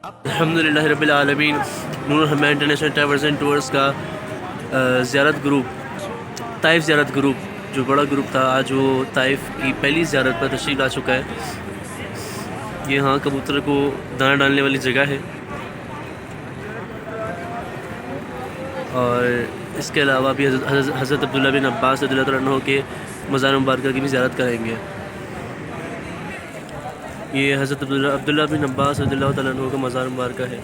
अल्हम्दुलिल्लाह रब्बिल आलमीन। Noor Rahman international travels and tours का ज़ियारत ग्रुप, ताइफ ज़ियारत ग्रुप जो बड़ा ग्रुप था, आज वो ताइफ की पहली ज़ियारत पर तशरीफ़ ला चुका है। ये यहाँ कबूतर को दाना डालने वाली जगह है और इसके अलावा भी हज़रत अब्दुल्ला बिन अब्बास रज़ियल्लाहु अन्हु के मज़ार मुबारक की भी ज़ियारत करेंगे। ये हज़रत अब्दुल्ला बिन अब्बास रज़ियल्लाहु तआला अन्हु का मज़ार मुबारक है।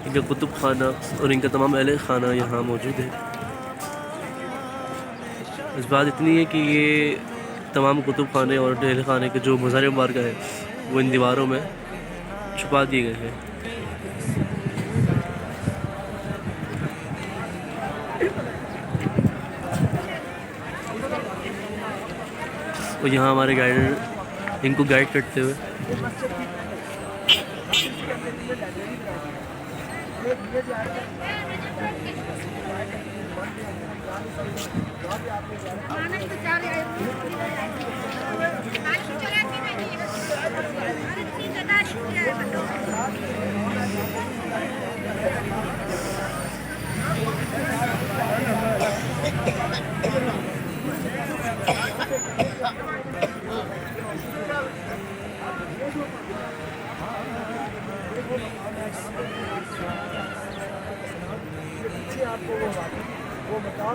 इनका कुतुब खाना और इनका तमाम अहले खाना यहाँ मौजूद है। इस बात इतनी है कि ये तमाम कुतुब खाने और अहले खाने के जो मज़ार मुबारक है वो इन दीवारों में छुपा दिए गए हैं। और यहाँ हमारे गाइड इनको गाइड करते हुए आपको वो बताओ